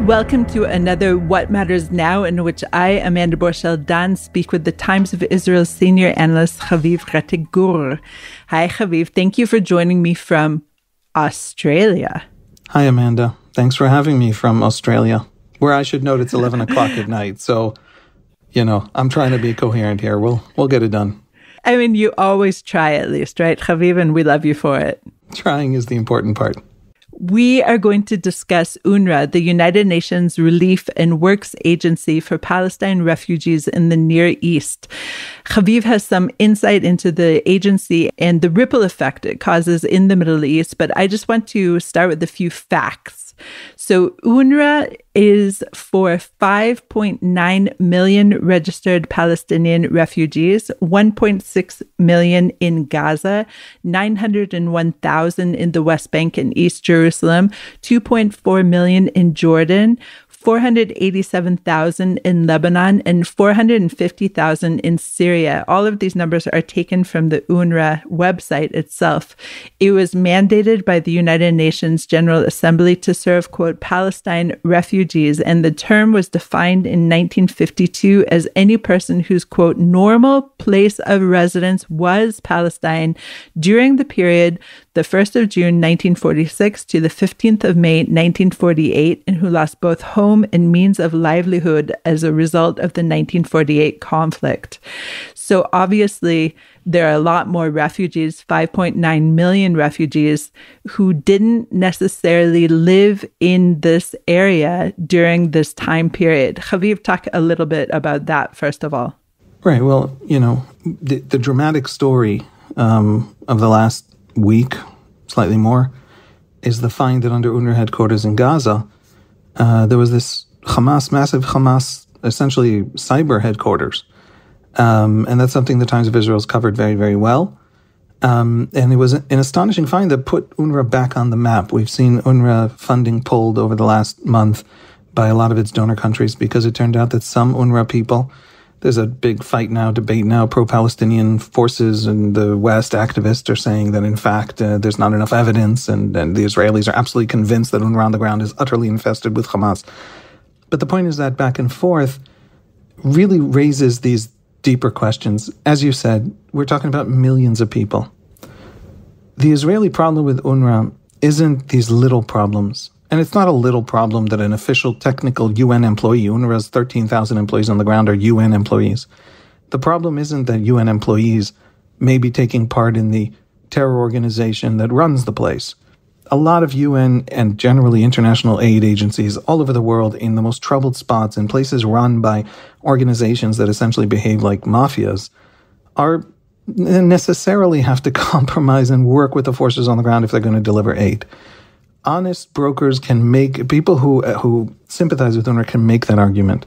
Welcome to another What Matters Now, in which I, Amanda Borschel-Dan, speak with the Times of Israel's senior analyst, Haviv Rettig Gur. Hi, Haviv. Thank you for joining me from Australia. Hi, Amanda. Thanks for having me from Australia, where I should note it's 11 o'clock at night. So, I'm trying to be coherent here. We'll get it done. I mean, you always try at least, right, Haviv? And we love you for it. Trying is the important part. We are going to discuss UNRWA, the United Nations Relief and Works Agency for Palestine Refugees in the Near East. Haviv has some insight into the agency and the ripple effect it causes in the Middle East, but I just want to start with a few facts. So UNRWA is for 5.9 million registered Palestinian refugees, 1.6 million in Gaza, 901,000 in the West Bank and East Jerusalem, 2.4 million in Jordan, 487,000 in Lebanon, and 450,000 in Syria. All of these numbers are taken from the UNRWA website itself. It was mandated by the United Nations General Assembly to serve, quote, Palestine refugees, and the term was defined in 1952 as any person whose, quote, normal place of residence was Palestine during the period the 1st of June 1946 to the 15th of May 1948, and who lost both home and means of livelihood as a result of the 1948 conflict. So obviously, there are a lot more refugees, 5.9 million refugees, who didn't necessarily live in this area during this time period. Haviv, talk a little bit about that, first of all. Right. Well, the dramatic story of the last week, slightly more, is the find that under UNRWA headquarters in Gaza, there was this massive Hamas, essentially cyber headquarters. And that's something the Times of Israel has covered very, very well. And it was an astonishing find that put UNRWA back on the map. We've seen UNRWA funding pulled over the last month by a lot of its donor countries because it turned out that some UNRWA people, there's a big debate now, pro-Palestinian forces and the West activists are saying that, in fact, there's not enough evidence and the Israelis are absolutely convinced that UNRWA on the ground is utterly infested with Hamas. But the point is that back and forth really raises these deeper questions. As you said, we're talking about millions of people. The Israeli problem with UNRWA isn't these little problems. And it's not a little problem that an official technical UN employee, UNRWA's 13,000 employees on the ground are UN employees. The problem isn't that UN employees may be taking part in the terror organization that runs the place. A lot of UN and generally international aid agencies all over the world in the most troubled spots, in places run by organizations that essentially behave like mafias, are necessarily have to compromise and work with the forces on the ground if they're going to deliver aid. Honest brokers can make, people who sympathize with UNRWA can make that argument.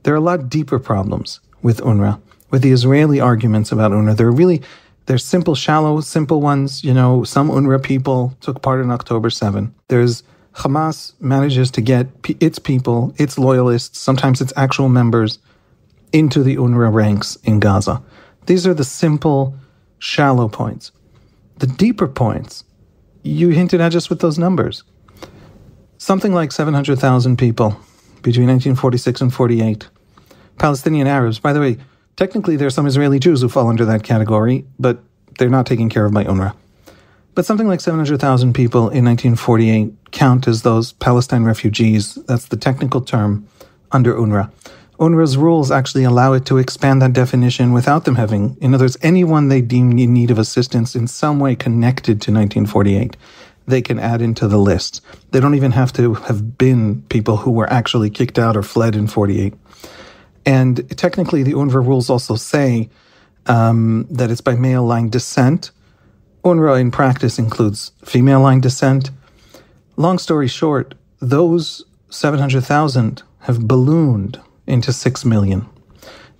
There are a lot deeper problems with UNRWA, with the Israeli arguments about UNRWA. They're simple, shallow, simple ones. Some UNRWA people took part in October 7. There's Hamas manages to get its people, its loyalists, sometimes its actual members, into the UNRWA ranks in Gaza. These are the simple, shallow points. The deeper points, you hinted at just with those numbers. Something like 700,000 people between 1946 and 48. Palestinian Arabs. By the way, technically there are some Israeli Jews who fall under that category, but they're not taken care of by UNRWA. But something like 700,000 people in 1948 count as those Palestine refugees. That's the technical term under UNRWA. UNRWA's rules actually allow it to expand that definition without them having, in other words, anyone they deem in need of assistance in some way connected to 1948, they can add into the list. They don't even have to have been people who were actually kicked out or fled in 48. And technically, the UNRWA rules also say that it's by male line descent. UNRWA in practice includes female line descent. Long story short, those 700,000 have ballooned into 6 million.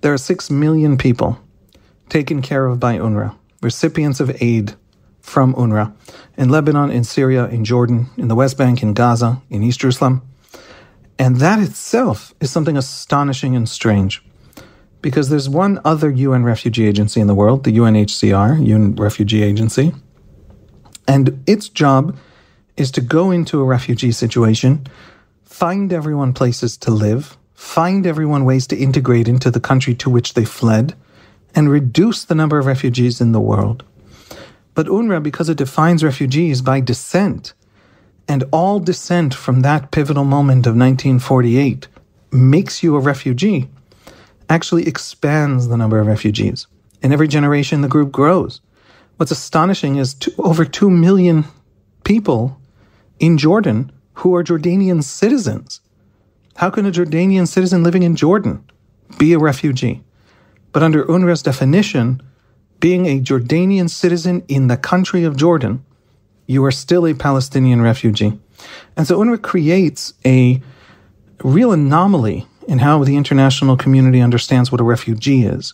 There are 6 million people taken care of by UNRWA, recipients of aid from UNRWA in Lebanon, in Syria, in Jordan, in the West Bank, in Gaza, in East Jerusalem. And that itself is something astonishing and strange, because there's one other UN refugee agency in the world, the UNHCR, UN Refugee Agency, and its job is to go into a refugee situation, find everyone places to live, find everyone ways to integrate into the country to which they fled, and reduce the number of refugees in the world. But UNRWA, because it defines refugees by descent, and all descent from that pivotal moment of 1948 makes you a refugee, actually expands the number of refugees. In every generation, the group grows. What's astonishing is over 2 million people in Jordan who are Jordanian citizens. How can a Jordanian citizen living in Jordan be a refugee? But under UNRWA's definition, being a Jordanian citizen in the country of Jordan, you are still a Palestinian refugee. And so UNRWA creates a real anomaly in how the international community understands what a refugee is.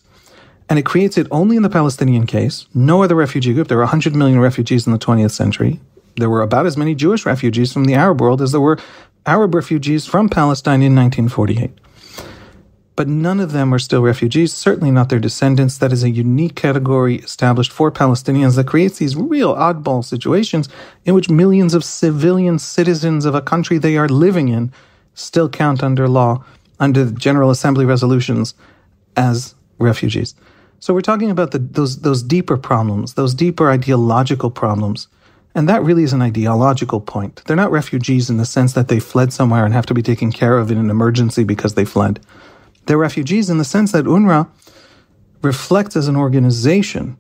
And it creates it only in the Palestinian case. No other refugee group. There were 100 million refugees in the 20th century. There were about as many Jewish refugees from the Arab world as there were Arab refugees from Palestine in 1948. But none of them are still refugees, certainly not their descendants. That is a unique category established for Palestinians that creates these real oddball situations in which millions of civilian citizens of a country they are living in still count under law, under the General Assembly resolutions, as refugees. So we're talking about those deeper problems, those deeper ideological problems. And that really is an ideological point. They're not refugees in the sense that they fled somewhere and have to be taken care of in an emergency because they fled. They're refugees in the sense that UNRWA reflects as an organization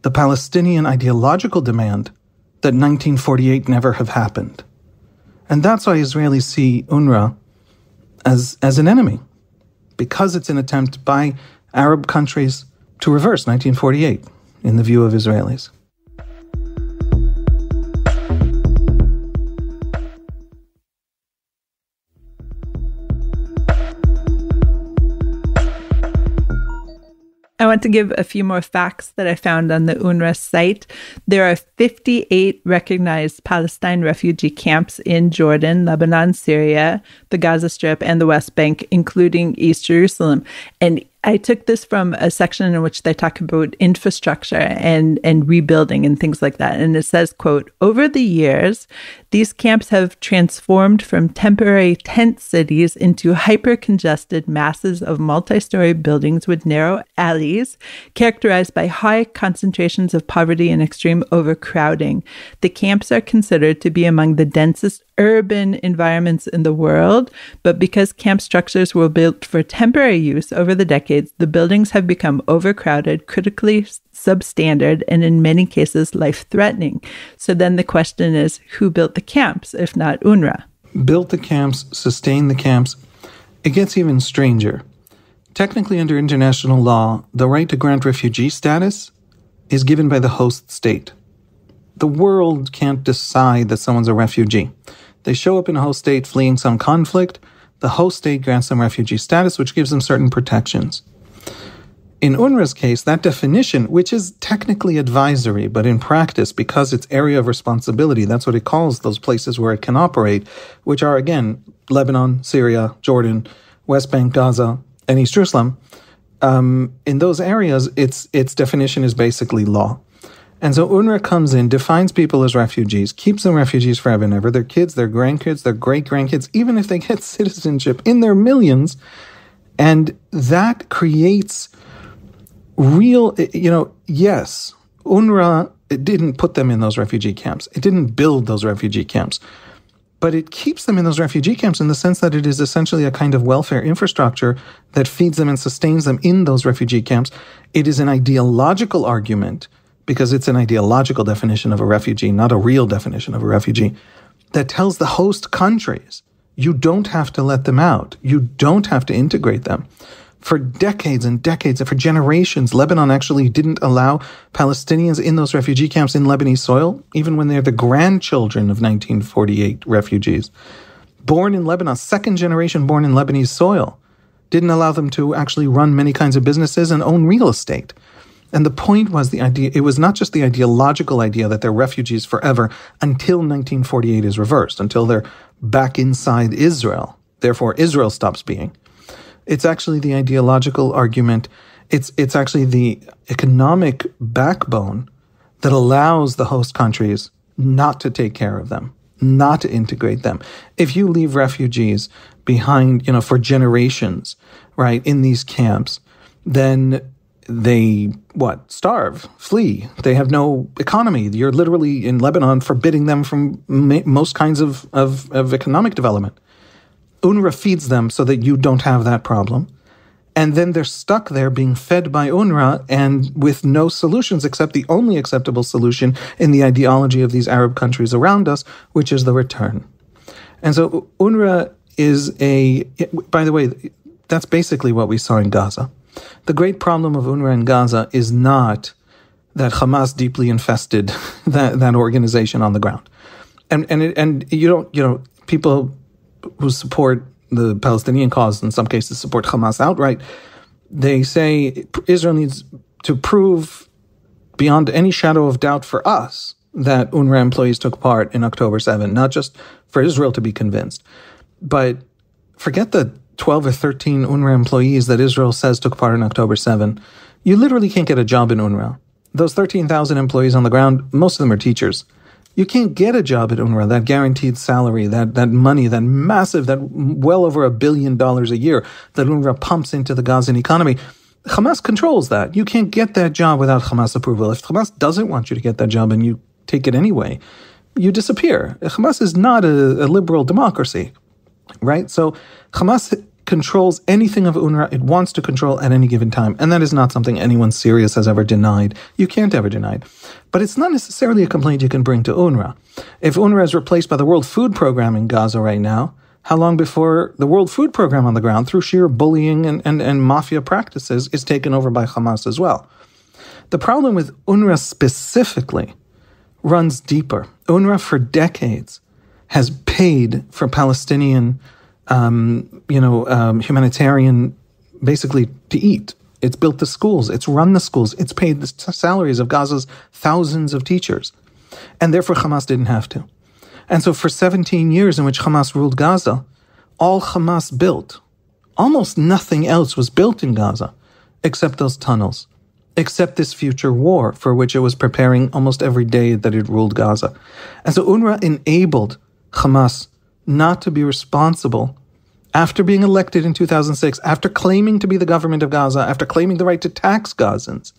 the Palestinian ideological demand that 1948 never have happened. And that's why Israelis see UNRWA as an enemy, because it's an attempt by Arab countries to reverse 1948 in the view of Israelis. I want to give a few more facts that I found on the UNRWA site. There are 58 recognized Palestine refugee camps in Jordan, Lebanon, Syria, the Gaza Strip, and the West Bank, including East Jerusalem. And I took this from a section in which they talk about infrastructure and rebuilding and things like that. And it says, quote, "Over the years, these camps have transformed from temporary tent cities into hyper-congested masses of multi-story buildings with narrow alleys, characterized by high concentrations of poverty and extreme overcrowding. The camps are considered to be among the densest urban environments in the world, but because camp structures were built for temporary use over the decades, the buildings have become overcrowded, critically substandard, and in many cases life-threatening. So then the question is, who built the camps, if not UNRWA? Built the camps, sustained the camps. It gets even stranger. Technically, under international law, the right to grant refugee status is given by the host state. The world can't decide that someone's a refugee. They show up in a host state fleeing some conflict. The host state grants them refugee status, which gives them certain protections. In UNRWA's case, that definition, which is technically advisory, but in practice, because it's area of responsibility, that's what it calls those places where it can operate, which are, again, Lebanon, Syria, Jordan, West Bank, Gaza, and East Jerusalem. In those areas, its definition is basically law. And so UNRWA comes in, defines people as refugees, keeps them refugees forever and ever, their kids, their grandkids, their great-grandkids, even if they get citizenship in their millions. And that creates real, yes, UNRWA, it didn't put them in those refugee camps. It didn't build those refugee camps. But it keeps them in those refugee camps in the sense that it is essentially a kind of welfare infrastructure that feeds them and sustains them in those refugee camps. It is an ideological argument, because it's an ideological definition of a refugee, not a real definition of a refugee, that tells the host countries, you don't have to let them out. You don't have to integrate them. For decades and decades, and for generations, Lebanon actually didn't allow Palestinians in those refugee camps in Lebanese soil, even when they're the grandchildren of 1948 refugees. Born in Lebanon, second generation born in Lebanese soil, didn't allow them to actually run many kinds of businesses and own real estate. And the point was it was not just the ideological idea that they're refugees forever until 1948 is reversed, until they're back inside Israel. Therefore, Israel stops being. It's actually the ideological argument. It's actually the economic backbone that allows the host countries not to take care of them. not to integrate them. If you leave refugees behind, for generations, right, in these camps, then they, starve, flee. They have no economy. You're literally in Lebanon forbidding them from most kinds of economic development. UNRWA feeds them so that you don't have that problem. And then they're stuck there being fed by UNRWA and with no solutions except the only acceptable solution in the ideology of these Arab countries around us, which is the return. And so UNRWA is by the way, that's basically what we saw in Gaza. The great problem of UNRWA in Gaza is not that Hamas deeply infested that organization on the ground. And you don't, people who support the Palestinian cause, in some cases support Hamas outright, they say Israel needs to prove beyond any shadow of doubt for us that UNRWA employees took part in October 7, not just for Israel to be convinced. But forget the 12 or 13 UNRWA employees that Israel says took part in October 7. You literally can't get a job in UNRWA. Those 13,000 employees on the ground, most of them are teachers. You can't get a job at UNRWA, that guaranteed salary, that money, that massive, that well over $1 billion a year that UNRWA pumps into the Gazan economy. Hamas controls that. You can't get that job without Hamas approval. If Hamas doesn't want you to get that job and you take it anyway, you disappear. Hamas is not a liberal democracy, right? So Hamas controls anything of UNRWA it wants to control at any given time. And that is not something anyone serious has ever denied. You can't ever deny it. But it's not necessarily a complaint you can bring to UNRWA. If UNRWA is replaced by the World Food Program in Gaza right now, how long before the World Food Program on the ground, through sheer bullying and mafia practices, is taken over by Hamas as well? The problem with UNRWA specifically runs deeper. UNRWA for decades has paid for Palestinian humanitarian, basically to eat. It's built the schools. It's run the schools. It's paid the salaries of Gaza's thousands of teachers. And therefore Hamas didn't have to. And so for 17 years in which Hamas ruled Gaza, all Hamas built, almost nothing else was built in Gaza, except those tunnels, except this future war for which it was preparing almost every day that it ruled Gaza. And so UNRWA enabled Hamas not to be responsible after being elected in 2006, after claiming to be the government of Gaza, after claiming the right to tax Gazans,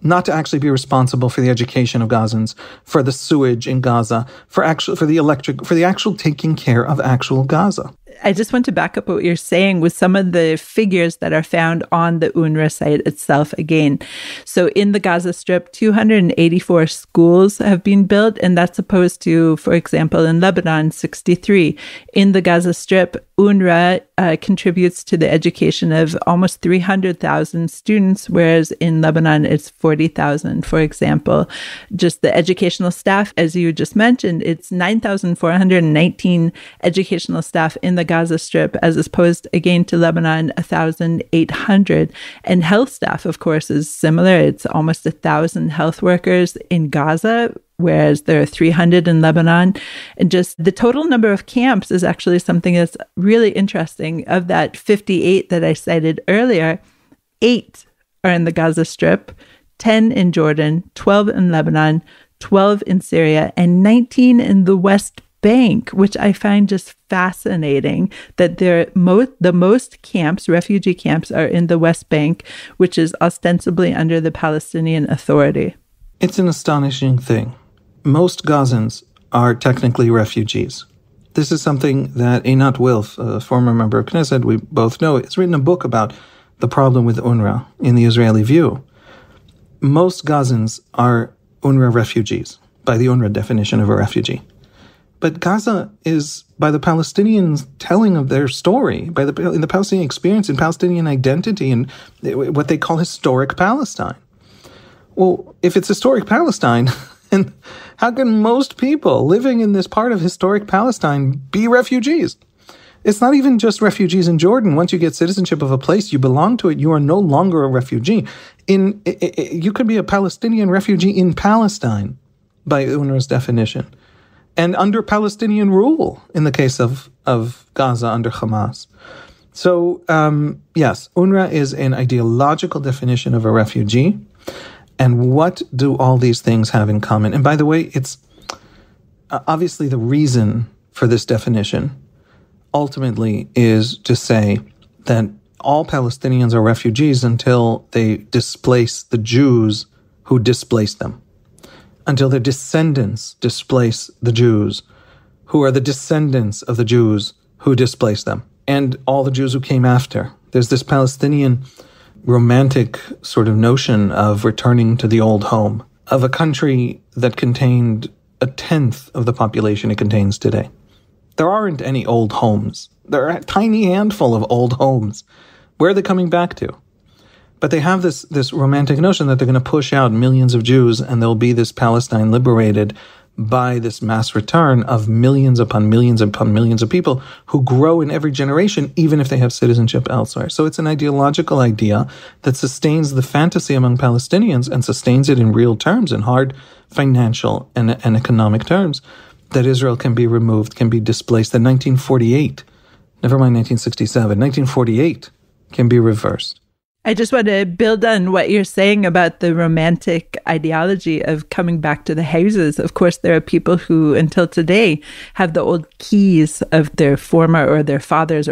not to actually be responsible for the education of Gazans, for the sewage in Gaza, for the actual taking care of actual Gaza. I just want to back up what you're saying with some of the figures that are found on the UNRWA site itself again. So in the Gaza Strip, 284 schools have been built, and that's opposed to, for example, in Lebanon, 63. In the Gaza Strip, UNRWA contributes to the education of almost 300,000 students, whereas in Lebanon, it's 40,000, for example. Just the educational staff, as you just mentioned, it's 9,419 educational staff in the Gaza Strip, as opposed again to Lebanon, 1,800. And health staff, of course, is similar. It's almost 1,000 health workers in Gaza, whereas there are 300 in Lebanon. And just the total number of camps is actually something that's really interesting. Of that 58 that I cited earlier, 8 are in the Gaza Strip, 10 in Jordan, 12 in Lebanon, 12 in Syria, and 19 in the West Bank, which I find just fascinating that the most camps, refugee camps, are in the West Bank, which is ostensibly under the Palestinian Authority. It's an astonishing thing. Most Gazans are technically refugees. This is something that Einat Wilf, a former member of Knesset, we both know, has written a book about the problem with UNRWA in the Israeli view. Most Gazans are UNRWA refugees, by the UNRWA definition of a refugee. But Gaza is, by the Palestinians' telling of their story, in the Palestinian experience and Palestinian identity and what they call historic Palestine. Well, if it's historic Palestine, and how can most people living in this part of historic Palestine be refugees? It's not even just refugees in Jordan. Once you get citizenship of a place, you belong to it, you are no longer a refugee. You could be a Palestinian refugee in Palestine, by UNRWA's definition, and under Palestinian rule in the case of Gaza under Hamas. So, yes, UNRWA is an ideological definition of a refugee. And what do all these things have in common? And by the way, obviously the reason for this definition ultimately is to say that all Palestinians are refugees until they displace the Jews who displaced them, until their descendants displace the Jews who are the descendants of the Jews who displaced them, and all the Jews who came after. There's this Palestinian romantic sort of notion of returning to the old home, of a country that contained a tenth of the population it contains today. There aren't any old homes. There are a tiny handful of old homes. Where are they coming back to? But they have this romantic notion that they're going to push out millions of Jews and there'll be this Palestine liberated by this mass return of millions upon millions upon millions of people who grow in every generation, even if they have citizenship elsewhere. So it's an ideological idea that sustains the fantasy among Palestinians and sustains it in real terms, in hard financial and economic terms, that Israel can be removed, can be displaced. That 1948, never mind 1967, 1948 can be reversed. I just want to build on what you're saying about the romantic ideology of coming back to the houses. Of course, there are people who, until today, have the old keys of their former or their father's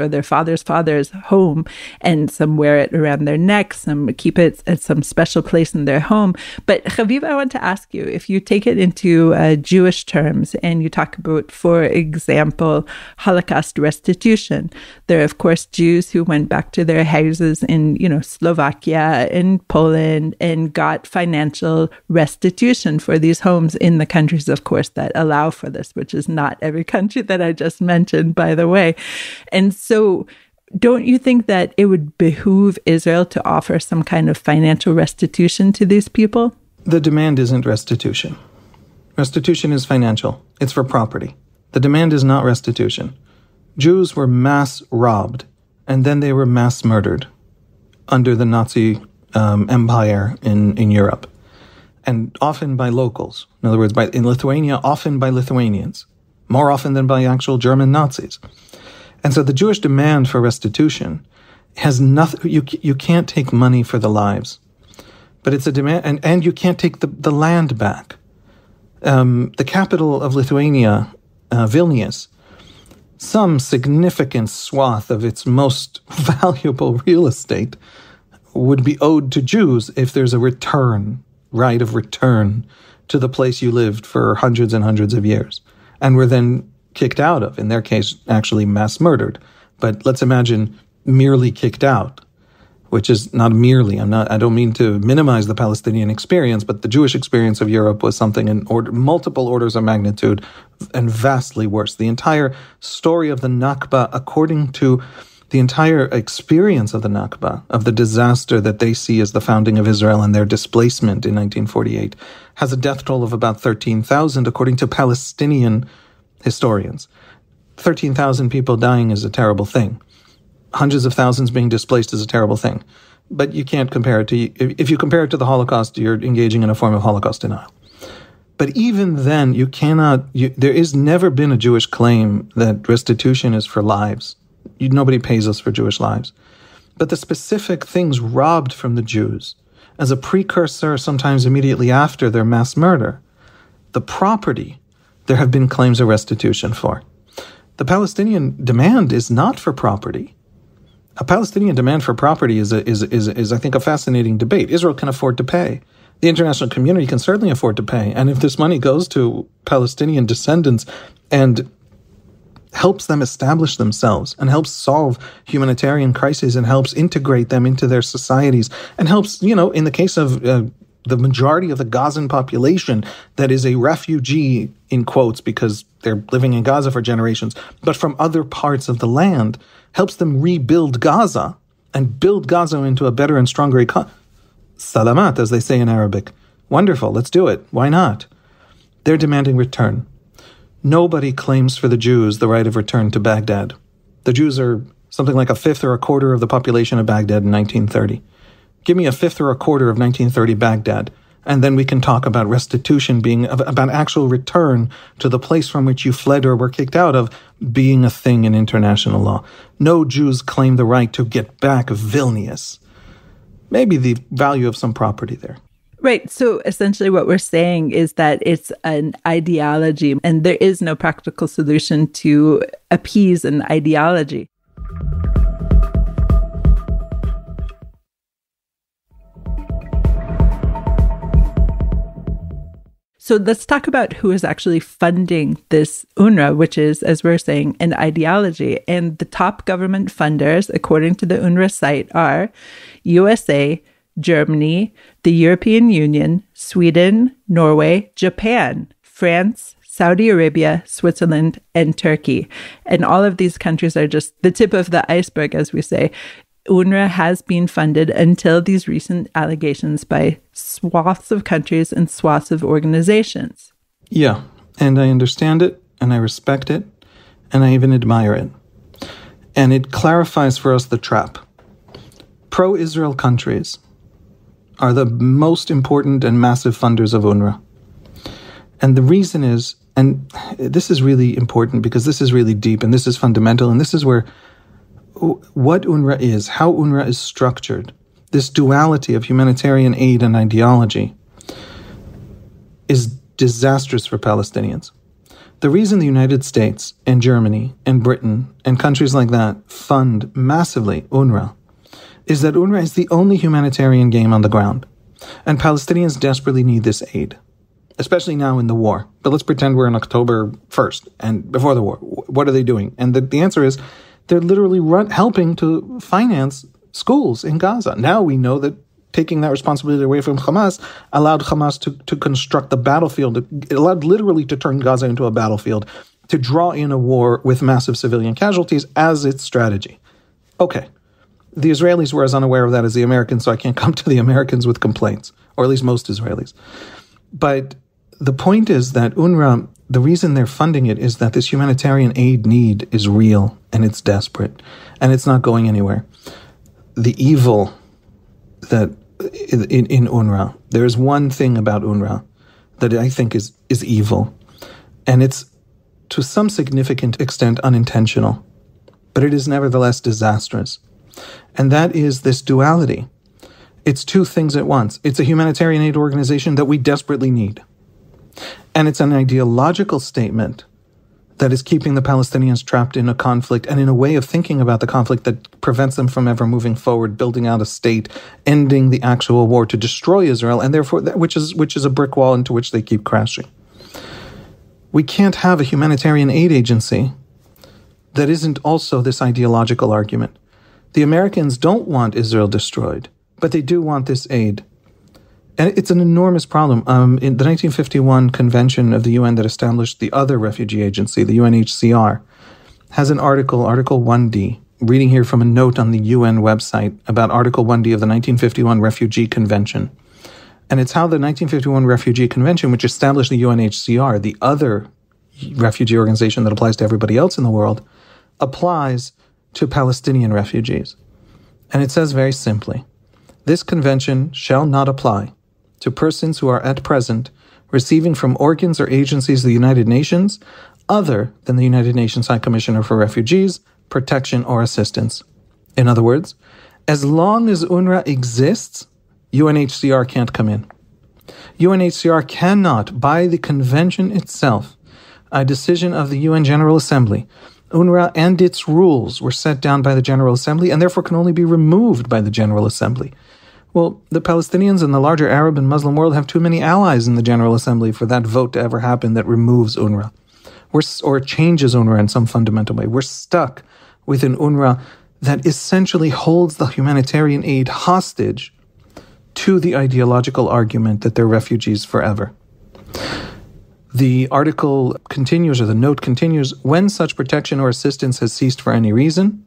father's home, and some wear it around their neck, some keep it at some special place in their home. But Haviv, I want to ask you, if you take it into Jewish terms and you talk about, for example, Holocaust restitution, there are, of course, Jews who went back to their houses in, Slovakia and Poland and got financial restitution for these homes in the countries, of course, that allow for this, which is not every country that I just mentioned, by the way. And so don't you think that it would behoove Israel to offer some kind of financial restitution to these people? The demand isn't restitution. Restitution is financial. It's for property. The demand is not restitution. Jews were mass robbed, and then they were mass murdered under the Nazi empire in Europe, and often by locals. In other words, in Lithuania, often by Lithuanians, more often than by actual German Nazis. And so the Jewish demand for restitution has nothing. You can't take money for the lives, but it's a demand, and you can't take the land back. The capital of Lithuania, Vilnius, some significant swath of its most valuable real estate would be owed to Jews if there's a right of return to the place you lived for hundreds and hundreds of years, and were then kicked out of, in their case, actually mass murdered. But let's imagine merely kicked out, which is not merely, I don't mean to minimize the Palestinian experience, but the Jewish experience of Europe was something in multiple orders of magnitude and vastly worse. The entire story of the Nakba, according to the entire experience of the Nakba, of the disaster that they see as the founding of Israel and their displacement in 1948, has a death toll of about 13,000, according to Palestinian historians. 13,000 people dying is a terrible thing. Hundreds of thousands being displaced is a terrible thing. But you can't compare it to, if you compare it to the Holocaust, you're engaging in a form of Holocaust denial. But even then, there is never been a Jewish claim that restitution is for lives. Nobody pays us for Jewish lives. But the specific things robbed from the Jews, as a precursor, sometimes immediately after their mass murder, the property, there have been claims of restitution for. The Palestinian demand is not for property. A Palestinian demand for property is I think, a fascinating debate. Israel can afford to pay. The international community can certainly afford to pay. And if this money goes to Palestinian descendants and helps them establish themselves and helps solve humanitarian crises and helps integrate them into their societies and helps, in the case of the majority of the Gazan population that is a refugee, in quotes, because they're living in Gaza for generations, but from other parts of the land, helps them rebuild Gaza and build Gaza into a better and stronger economy. Salamat, as they say in Arabic. Wonderful, let's do it. Why not? They're demanding return. Nobody claims for the Jews the right of return to Baghdad. The Jews are something like a fifth or a quarter of the population of Baghdad in 1930. Give me a fifth or a quarter of 1930 Baghdad, and then we can talk about restitution being, about actual return to the place from which you fled or were kicked out of, being a thing in international law. No Jews claim the right to get back Vilnius. Maybe the value of some property there. Right. So essentially what we're saying is that it's an ideology and there is no practical solution to appease an ideology. So let's talk about who is actually funding this UNRWA, which is, as we're saying, an ideology. And the top government funders, according to the UNRWA site, are USA, Germany, the European Union, Sweden, Norway, Japan, France, Saudi Arabia, Switzerland, and Turkey. And all of these countries are just the tip of the iceberg, as we say. UNRWA has been funded until these recent allegations by swaths of countries and swaths of organizations. Yeah, and I understand it, and I respect it, and I even admire it. And it clarifies for us the trap. Pro-Israel countries are the most important and massive funders of UNRWA. And the reason is, and this is really important because this is really deep, and this is fundamental, and this is where what UNRWA is, how UNRWA is structured, this duality of humanitarian aid and ideology is disastrous for Palestinians. The reason the United States and Germany and Britain and countries like that fund massively UNRWA is that UNRWA is the only humanitarian game on the ground. And Palestinians desperately need this aid, especially now in the war. But let's pretend we're in October 1st and before the war. What are they doing? And the answer is, they're literally helping to finance schools in Gaza. Now we know that taking that responsibility away from Hamas allowed Hamas to construct the battlefield. It allowed literally to turn Gaza into a battlefield, to draw in a war with massive civilian casualties as its strategy. Okay, the Israelis were as unaware of that as the Americans, so I can't come to the Americans with complaints, or at least most Israelis. But the point is that UNRWA, the reason they're funding it is that this humanitarian aid need is real and it's desperate and it's not going anywhere. The evil that in UNRWA, there is one thing about UNRWA that I think is evil, and it's to some significant extent unintentional, but it is nevertheless disastrous. And that is this duality. It's two things at once. It's a humanitarian aid organization that we desperately need. And it's an ideological statement that is keeping the Palestinians trapped in a conflict and in a way of thinking about the conflict that prevents them from ever moving forward, building out a state, ending the actual war to destroy Israel, and therefore, which is a brick wall into which they keep crashing. We can't have a humanitarian aid agency that isn't also this ideological argument. The Americans don't want Israel destroyed, but they do want this aid. And it's an enormous problem. In the 1951 convention of the UN that established the other refugee agency, the UNHCR, has an article, Article 1D, reading here from a note on the UN website about Article 1D of the 1951 Refugee Convention. And it's how the 1951 Refugee Convention, which established the UNHCR, the other refugee organization that applies to everybody else in the world, applies to Palestinian refugees. And it says very simply, this convention shall not apply to persons who are at present receiving from organs or agencies of the United Nations other than the United Nations High Commissioner for Refugees, protection, or assistance. In other words, as long as UNRWA exists, UNHCR can't come in. UNHCR cannot, by the convention itself, a decision of the UN General Assembly, UNRWA and its rules were set down by the General Assembly and therefore can only be removed by the General Assembly. Well, the Palestinians and the larger Arab and Muslim world have too many allies in the General Assembly for that vote to ever happen that removes UNRWA or changes UNRWA in some fundamental way. We're stuck with an UNRWA that essentially holds the humanitarian aid hostage to the ideological argument that they're refugees forever. The article continues, or the note continues, when such protection or assistance has ceased for any reason,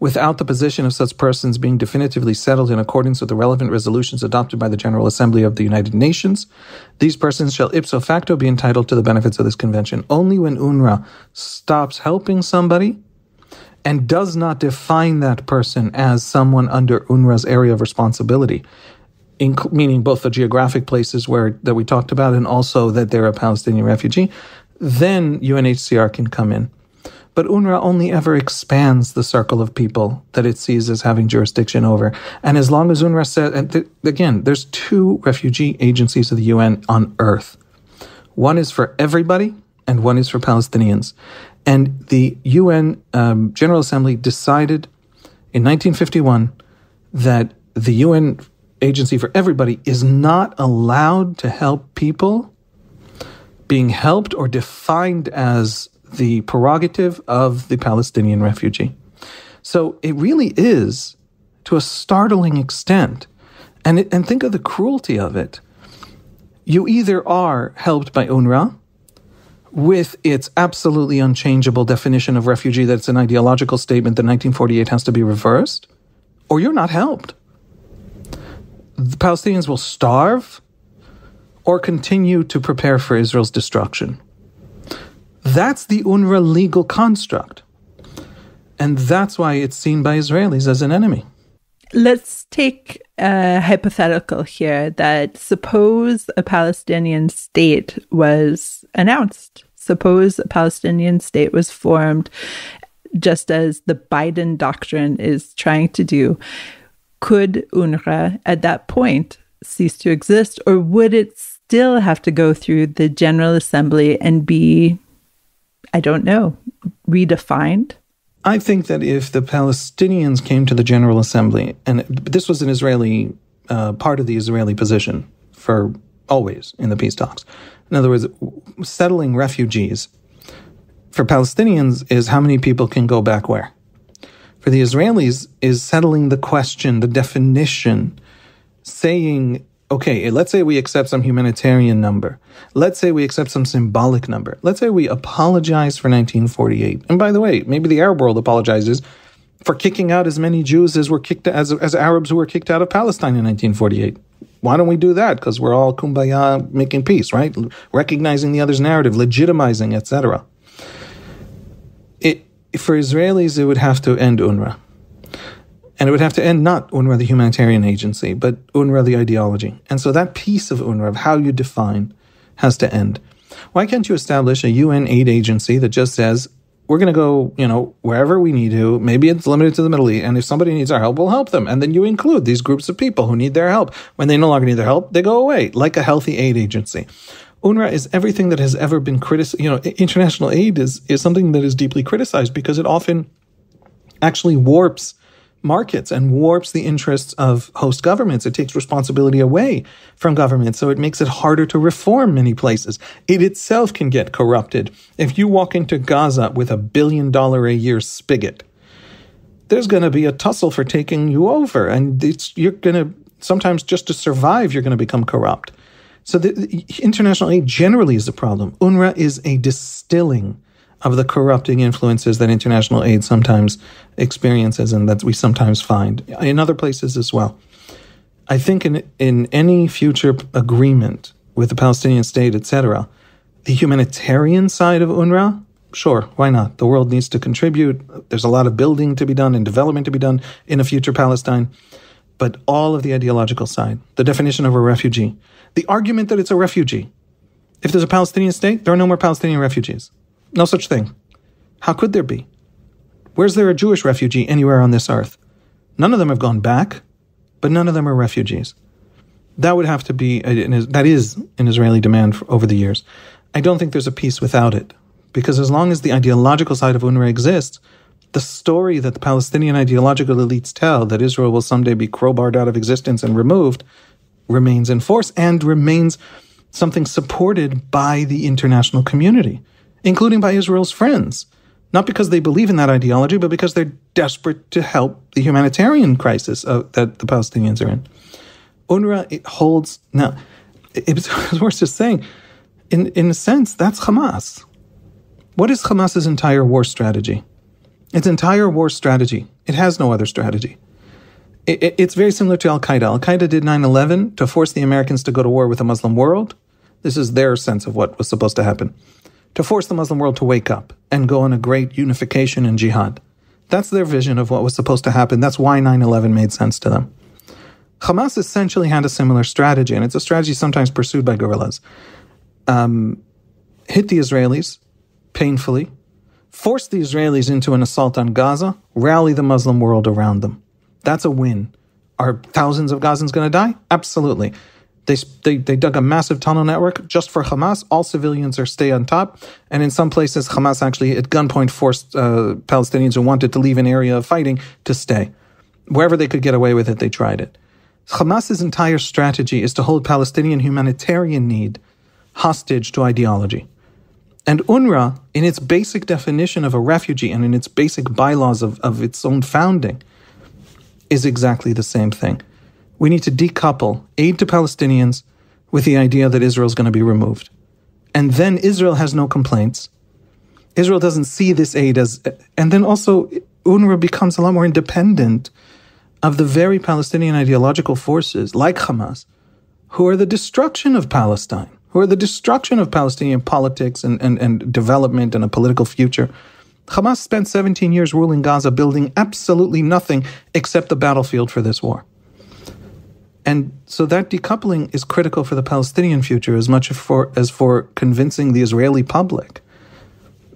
without the position of such persons being definitively settled in accordance with the relevant resolutions adopted by the General Assembly of the United Nations, these persons shall ipso facto be entitled to the benefits of this convention. Only when UNRWA stops helping somebody and does not define that person as someone under UNRWA's area of responsibility, meaning both the geographic places that we talked about and also that they're a Palestinian refugee, then UNHCR can come in. But UNRWA only ever expands the circle of people that it sees as having jurisdiction over. And as long as UNRWA says, and again, there's 2 refugee agencies of the UN on earth. One is for everybody, and one is for Palestinians. And the UN General Assembly decided in 1951 that the UN agency for everybody is not allowed to help people being helped or defined as the prerogative of the Palestinian refugee. So it really is, to a startling extent, and think of the cruelty of it. You either are helped by UNRWA with its absolutely unchangeable definition of refugee, that it's an ideological statement that 1948 has to be reversed, or you're not helped. The Palestinians will starve or continue to prepare for Israel's destruction. That's the UNRWA legal construct. And that's why it's seen by Israelis as an enemy. Let's take a hypothetical here that suppose a Palestinian state was announced. Suppose a Palestinian state was formed, just as the Biden doctrine is trying to do. Could UNRWA at that point cease to exist, or would it still have to go through the General Assembly and be, I don't know, redefined? I think that if the Palestinians came to the General Assembly, and this was an Israeli, part of the Israeli position for always in the peace talks. In other words, settling refugees for Palestinians is how many people can go back where. For the Israelis is settling the question, the definition, saying, okay, let's say we accept some humanitarian number. Let's say we accept some symbolic number. Let's say we apologize for 1948. And by the way, maybe the Arab world apologizes for kicking out as many Jews as were kicked as Arabs who were kicked out of Palestine in 1948. Why don't we do that? Because we're all kumbaya making peace, right? Recognizing the other's narrative, legitimizing, etc. For Israelis, it would have to end UNRWA. And it would have to end not UNRWA, the humanitarian agency, but UNRWA, the ideology. And so that piece of UNRWA, of how you define, has to end. Why can't you establish a UN aid agency that just says, we're going to go, wherever we need to, maybe it's limited to the Middle East, and if somebody needs our help, we'll help them. And then you include these groups of people who need their help. When they no longer need their help, they go away, like a healthy aid agency. UNRWA is everything that has ever been criticized. International aid is something that is deeply criticized because it often actually warps markets and warps the interests of host governments. It takes responsibility away from governments, so it makes it harder to reform many places. It itself can get corrupted. If you walk into Gaza with $1 billion a year spigot, there's going to be a tussle for taking you over, and you're going to, sometimes just to survive, you're going to become corrupt. So the international aid generally is a problem. UNRWA is a distilling of the corrupting influences that international aid sometimes experiences and that we sometimes find in other places as well. I think in any future agreement with the Palestinian state, etc., the humanitarian side of UNRWA, sure, why not? The world needs to contribute. There's a lot of building to be done and development to be done in a future Palestine. But all of the ideological side, the definition of a refugee, the argument that it's a refugee. If there's a Palestinian state, there are no more Palestinian refugees. No such thing. How could there be? Where's there a Jewish refugee anywhere on this earth? None of them have gone back, but none of them are refugees. That would have to be, that is an Israeli demand over the years. I don't think there's a peace without it, because as long as the ideological side of UNRWA exists, the story that the Palestinian ideological elites tell, that Israel will someday be crowbarred out of existence and removed, remains in force and remains something supported by the international community, including by Israel's friends. Not because they believe in that ideology, but because they're desperate to help the humanitarian crisis that the Palestinians are in. UNRWA, it holds... Now, it's worth just saying, in a sense, that's Hamas. What is Hamas's entire war strategy? Its entire war strategy, it has no other strategy. It's very similar to Al-Qaeda. Al-Qaeda did 9/11 to force the Americans to go to war with the Muslim world. This is their sense of what was supposed to happen. To force the Muslim world to wake up and go on a great unification and jihad. That's their vision of what was supposed to happen. That's why 9/11 made sense to them. Hamas essentially had a similar strategy, and it's a strategy sometimes pursued by guerrillas. Hit the Israelis painfully, force the Israelis into an assault on Gaza, rally the Muslim world around them. That's a win. Are thousands of Gazans going to die? Absolutely. They dug a massive tunnel network just for Hamas. All civilians are stay on top. And in some places, Hamas actually at gunpoint forced Palestinians who wanted to leave an area of fighting to stay. Wherever they could get away with it, they tried it. Hamas's entire strategy is to hold Palestinian humanitarian need hostage to ideology. And UNRWA, in its basic definition of a refugee and in its basic bylaws of its own founding, is exactly the same thing. We need to decouple aid to Palestinians with the idea that Israel is going to be removed. And then Israel has no complaints. Israel doesn't see this aid as... And then also UNRWA becomes a lot more independent of the very Palestinian ideological forces, like Hamas, who are the destruction of Palestine, who are the destruction of Palestinian politics and development and a political future. Hamas spent 17 years ruling Gaza, building absolutely nothing except the battlefield for this war. And so that decoupling is critical for the Palestinian future as much as for convincing the Israeli public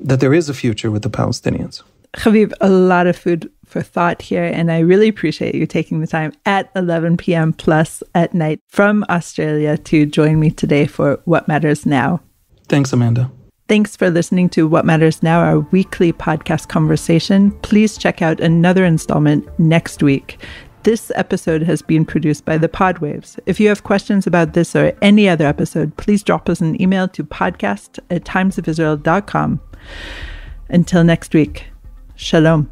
that there is a future with the Palestinians. Haviv, a lot of food for thought here, and I really appreciate you taking the time at 11 p.m. plus at night from Australia to join me today for What Matters Now. Thanks, Amanda. Thanks for listening to What Matters Now, our weekly podcast conversation. Please check out another installment next week. This episode has been produced by the Podwaves. If you have questions about this or any other episode, please drop us an email to podcast@timesofisrael.com. Until next week, shalom.